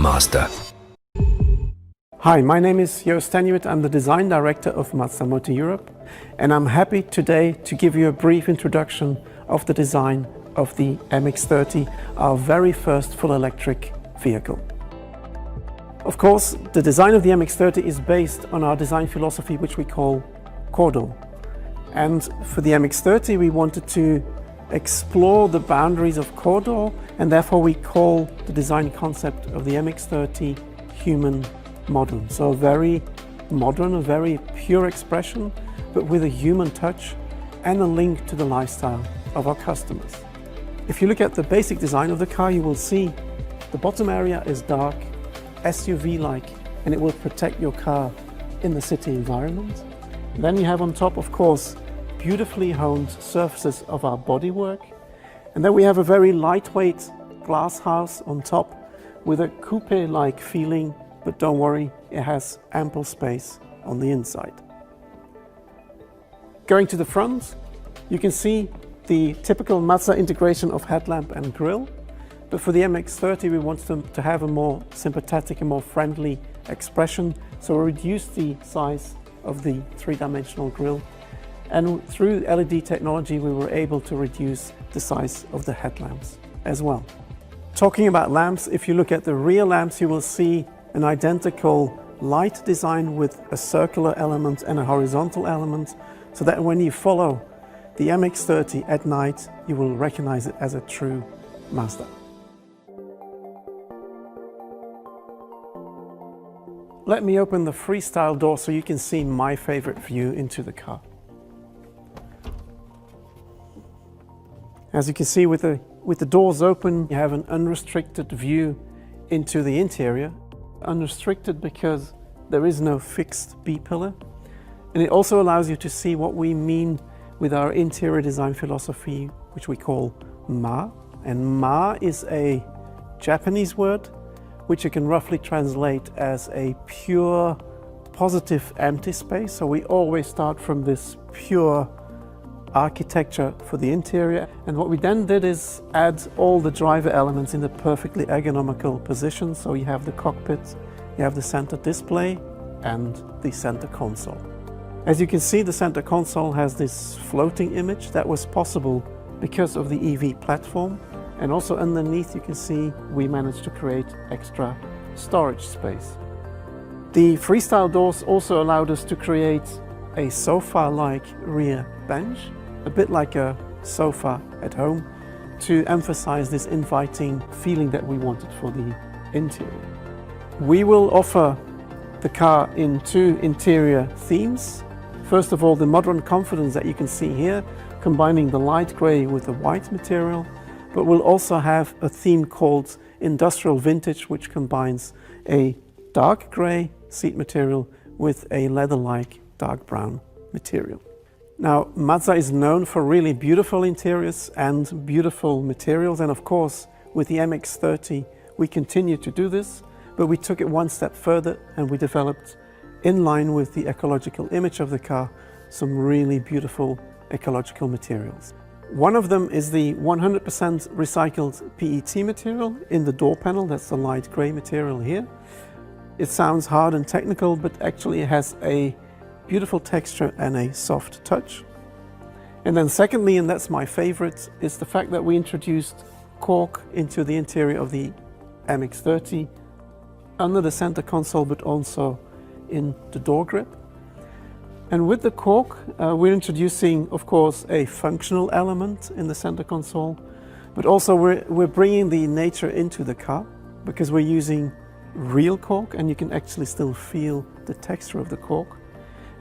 Mazda. Hi, my name is Joost Tenuit. I'm the design director of Mazda Motor Europe, and I'm happy today to give you a brief introduction of the design of the MX-30, our very first full electric vehicle. Of course, the design of the MX-30 is based on our design philosophy, which we call corridor. And for the MX-30, we wanted to explore the boundaries of corridor, and therefore we call the design concept of the MX-30 human modern. So a very modern, a very pure expression, but with a human touch and a link to the lifestyle of our customers. If you look at the basic design of the car, you will see the bottom area is dark, SUV-like, and it will protect your car in the city environment. Then you have on top, of course, beautifully honed surfaces of our bodywork. And then we have a very lightweight glass house on top with a coupe-like feeling, but don't worry, it has ample space on the inside. Going to the front, you can see the typical Mazda integration of headlamp and grille. But for the MX-30, we want them to have a more sympathetic and more friendly expression. So we reduced the size of the three-dimensional grille. And through LED technology, we were able to reduce the size of the headlamps as well. Talking about lamps, if you look at the rear lamps, you will see an identical light design with a circular element and a horizontal element, so that when you follow the MX-30 at night, you will recognize it as a true Mazda. Let me open the freestyle door so you can see my favorite view into the car. As you can see, with the doors open, you have an unrestricted view into the interior. Unrestricted because there is no fixed B-pillar. And it also allows you to see what we mean with our interior design philosophy, which we call Ma. And Ma is a Japanese word, which you can roughly translate as a pure, positive, empty space. So we always start from this pure architecture for the interior. And what we then did is add all the driver elements in the perfectly ergonomical position. So you have the cockpit, you have the center display, and the center console. As you can see, the center console has this floating image that was possible because of the EV platform. And also underneath, you can see we managed to create extra storage space. The freestyle doors also allowed us to create a sofa-like rear bench, a bit like a sofa at home, to emphasize this inviting feeling that we wanted for the interior. We will offer the car in two interior themes. First of all, the modern confidence that you can see here, combining the light gray with the white material. But we'll also have a theme called Industrial Vintage, which combines a dark gray seat material with a leather-like dark brown material. Now, Mazda is known for really beautiful interiors and beautiful materials, and of course, with the MX-30, we continue to do this, but we took it one step further and we developed, in line with the ecological image of the car, some really beautiful ecological materials. One of them is the 100% recycled PET material in the door panel. That's the light gray material here. It sounds hard and technical, but actually it has a beautiful texture and a soft touch. And then secondly, and that's my favorite, is the fact that we introduced cork into the interior of the MX-30 under the center console, but also in the door grip. And with the cork, we're introducing, of course, a functional element in the center console, but also we're bringing the nature into the car because we're using real cork, and you can actually still feel the texture of the cork.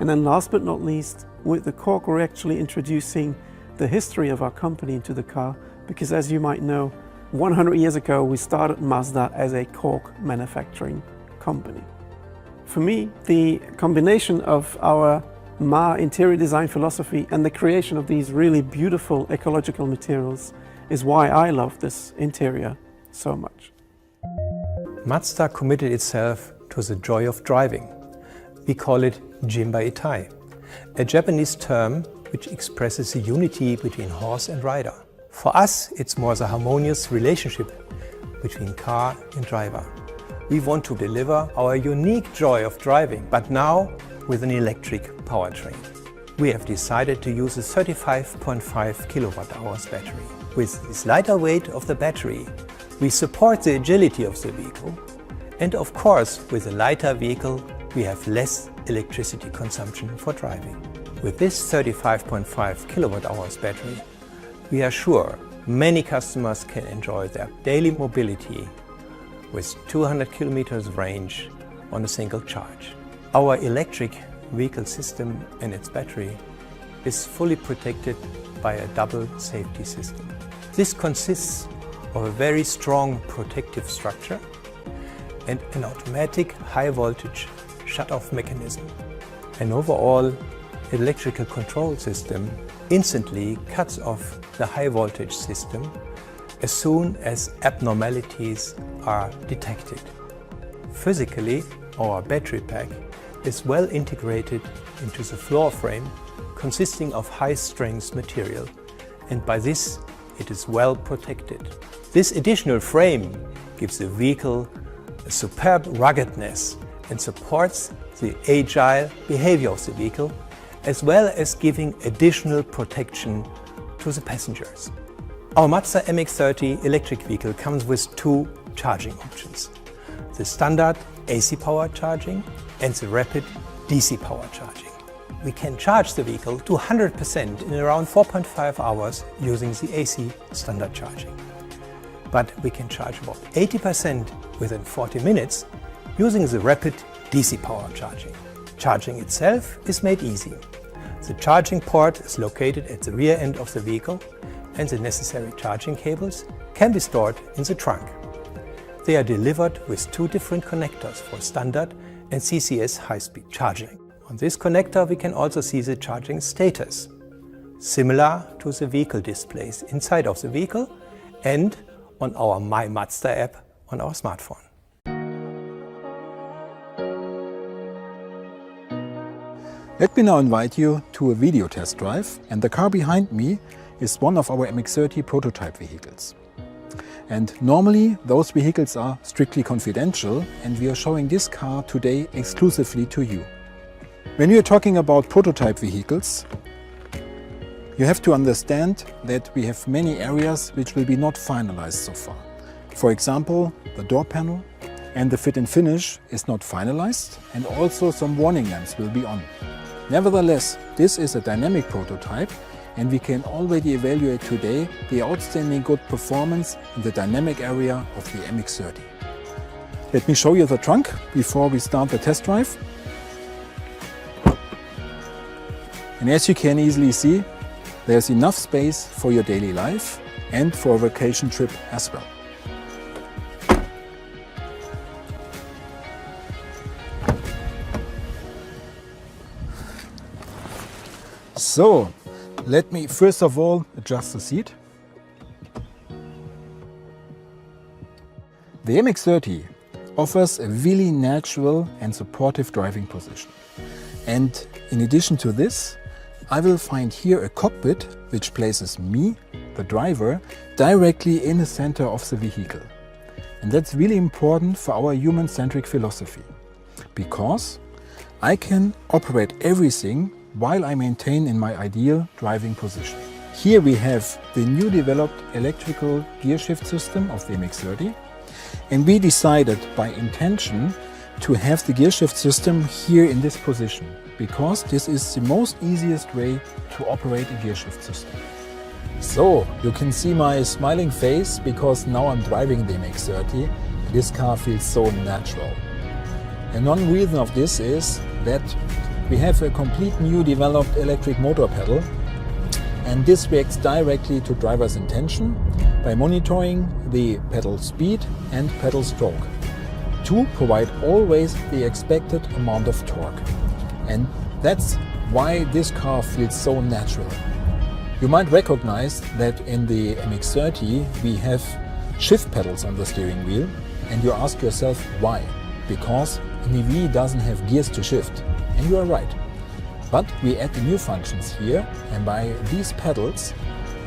And then last but not least, with the cork, we're actually introducing the history of our company into the car, because as you might know, 100 years ago, we started Mazda as a cork manufacturing company. For me, the combination of our Ma interior design philosophy and the creation of these really beautiful ecological materials is why I love this interior so much. Mazda committed itself to the joy of driving. We call it Jinba Itai, a Japanese term which expresses the unity between horse and rider. For us, it's more the harmonious relationship between car and driver. we want to deliver our unique joy of driving, but now with an electric powertrain. We have decided to use a 35.5 kilowatt-hours battery. With this lighter weight of the battery, we support the agility of the vehicle, and of course, with a lighter vehicle, we have less electricity consumption for driving. With this 35.5 kilowatt-hours battery, we are sure many customers can enjoy their daily mobility with 200 kilometers range on a single charge. Our electric vehicle system and its battery is fully protected by a double safety system. This consists of a very strong protective structure and an automatic high voltage shut-off mechanism. An overall electrical control system instantly cuts off the high voltage system as soon as abnormalities are detected. Physically, our battery pack is well integrated into the floor frame, consisting of high-strength material, and by this it is well protected. This additional frame gives the vehicle a superb ruggedness and supports the agile behavior of the vehicle, as well as giving additional protection to the passengers. Our Mazda MX-30 electric vehicle comes with two charging options: the standard AC power charging and the rapid DC power charging. We can charge the vehicle to 100% in around 4.5 hours using the AC standard charging. But we can charge about 80% within 40 minutes using the rapid DC power charging. Charging itself is made easy. The charging port is located at the rear end of the vehicle, and the necessary charging cables can be stored in the trunk. They are delivered with two different connectors for standard and CCS high-speed charging. On this connector we can also see the charging status, similar to the vehicle displays inside of the vehicle and on our My Mazda app on our smartphone. Let me now invite you to a video test drive, and the car behind me is one of our MX-30 prototype vehicles. And normally those vehicles are strictly confidential, and we are showing this car today exclusively to you. When we are talking about prototype vehicles, you have to understand that we have many areas which will be not finalized so far. For example, the door panel and the fit and finish is not finalized, and also some warning lamps will be on. Nevertheless, this is a dynamic prototype, and we can already evaluate today the outstanding good performance in the dynamic area of the MX-30. Let me show you the trunk before we start the test drive. And as you can easily see, there's enough space for your daily life and for a vacation trip as well. So, let me first of all adjust the seat. The MX-30 offers a really natural and supportive driving position. And in addition to this, I will find here a cockpit which places me, the driver, directly in the center of the vehicle. And that's really important for our human-centric philosophy, because I can operate everything while I maintain in my ideal driving position. Here we have the new developed electrical gear shift system of the MX-30, and we decided by intention to have the gear shift system here in this position, because this is the most easiest way to operate a gear shift system. So you can see my smiling face because now I'm driving the MX-30. This car feels so natural. And one reason of this is that we have a complete new developed electric motor pedal, and this reacts directly to driver's intention by monitoring the pedal speed and pedal stroke to provide always the expected amount of torque. And that's why this car feels so natural. You might recognize that in the MX-30 we have shift pedals on the steering wheel, and you ask yourself why? Because an EV doesn't have gears to shift. And you are right. But we add the new functions here, and by these pedals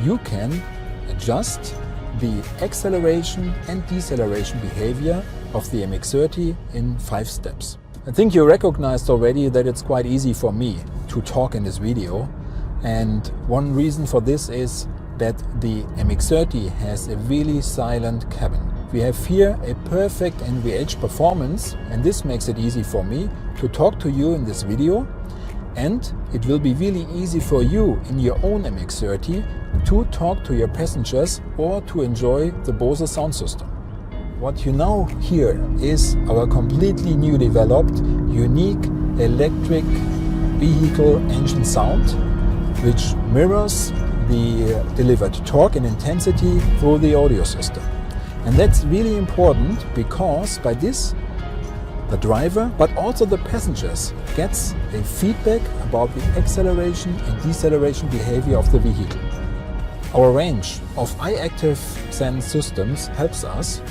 you can adjust the acceleration and deceleration behavior of the MX-30 in 5 steps. I think you recognized already that it's quite easy for me to talk in this video, and one reason for this is that the MX-30 has a really silent cabin. We have here a perfect NVH performance, and this makes it easy for me to talk to you in this video, and it will be really easy for you in your own MX-30 to talk to your passengers or to enjoy the Bose sound system. What you now hear is our completely new developed, unique electric vehicle engine sound, which mirrors the delivered torque and intensity through the audio system. And that's really important because by this, the driver, but also the passengers, gets a feedback about the acceleration and deceleration behavior of the vehicle. Our range of eye-active sense systems helps us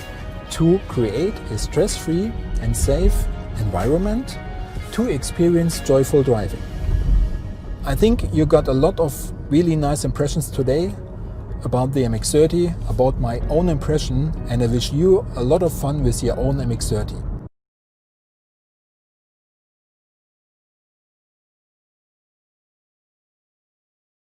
to create a stress-free and safe environment to experience joyful driving. I think you got a lot of really nice impressions today about the MX-30, about my own impression, and I wish you a lot of fun with your own MX-30.